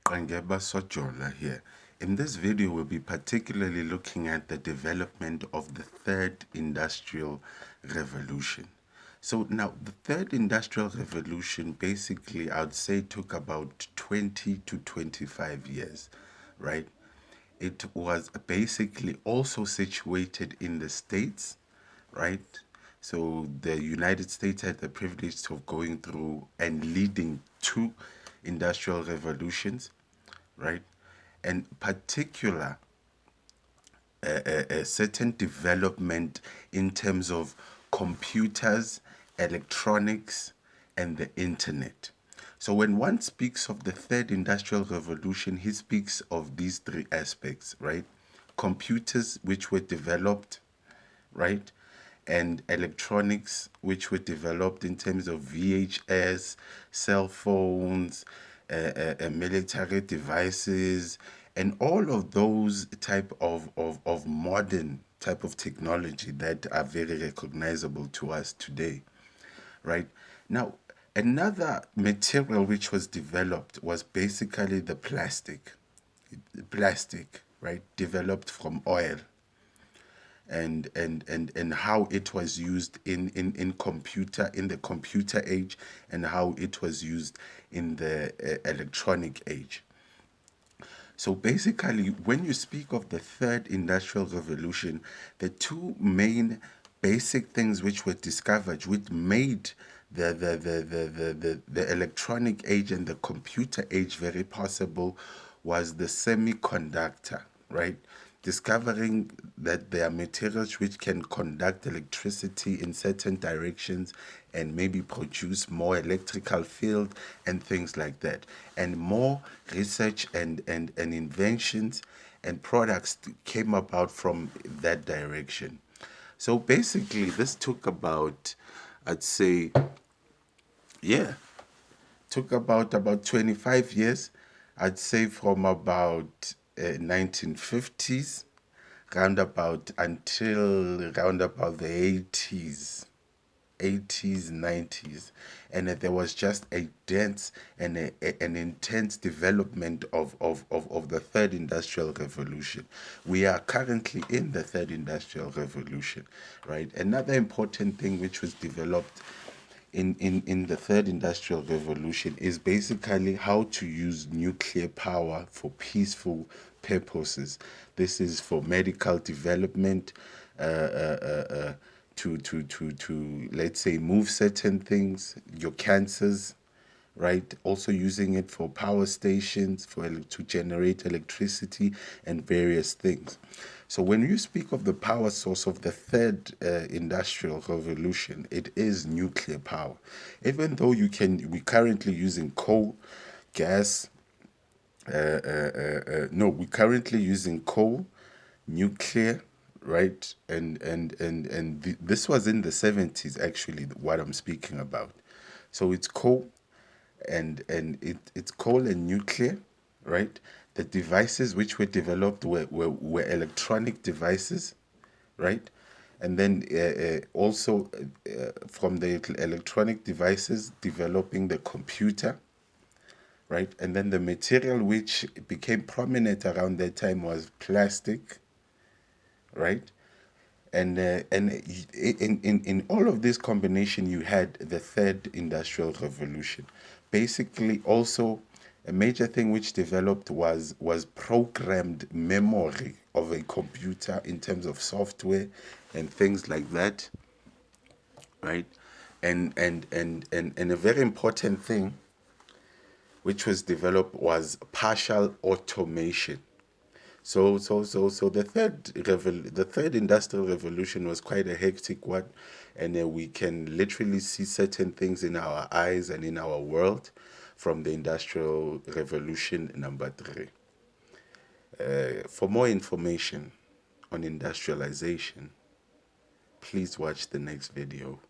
Qangeba Sojola here. In this video, we'll be particularly looking at the development of the third industrial revolution. So now the third industrial revolution basically, I would say, took about 20 to 25 years, right? It was basically also situated in the States, right? So the United States had the privilege of going through and leading two industrial revolutions, right? And particular a certain development in terms of computers, electronics, and the internet. So when one speaks of the third industrial revolution, he speaks of these three aspects, right? Computers, which were developed, right? And electronics, which were developed in terms of VHS, cell phones, military devices, and all of those type of modern type of technology that are very recognizable to us today, right? Now, another material which was developed was basically the plastic, right? Developed from oil and how it was used in the computer age and how it was used in the electronic age. So basically, when you speak of the third industrial revolution, the two main basic things which were discovered, which made the electronic age and the computer age very possible, was the semiconductor, right? Discovering that there are materials which can conduct electricity in certain directions and maybe produce more electrical field and things like that. And more research and inventions and products came about from that direction. So basically, this took about, I'd say, yeah, took about 25 years. I'd say from about 1950s roundabout until roundabout the 80s, 90s, and there was just a dense and an intense development of the third industrial revolution. We are currently in the third industrial revolution, right? Another important thing which was developed in the third industrial revolution is basically how to use nuclear power for peaceful purposes. This is for medical development, to let's say move certain things, your cancers, right? Also using it for power stations, to generate electricity and various things. So when you speak of the power source of the third industrial revolution, it is nuclear power. Even though we're currently using coal, gas. No, we're currently using coal, nuclear, right? And this was in the 70s, actually, what I'm speaking about. So it's coal it's coal and nuclear, right? The devices which were developed were electronic devices, right? And then also from the electronic devices, developing the computer, right? And then the material which became prominent around that time was plastic, right? And in all of this combination, you had the third industrial revolution. Basically, also a major thing which developed was programmed memory of a computer in terms of software and things like that, right? And a very important thing which was developed was partial automation. So the third industrial revolution was quite a hectic one, and we can literally see certain things in our eyes and in our world from the industrial revolution number 3. For more information on industrialization, please watch the next video.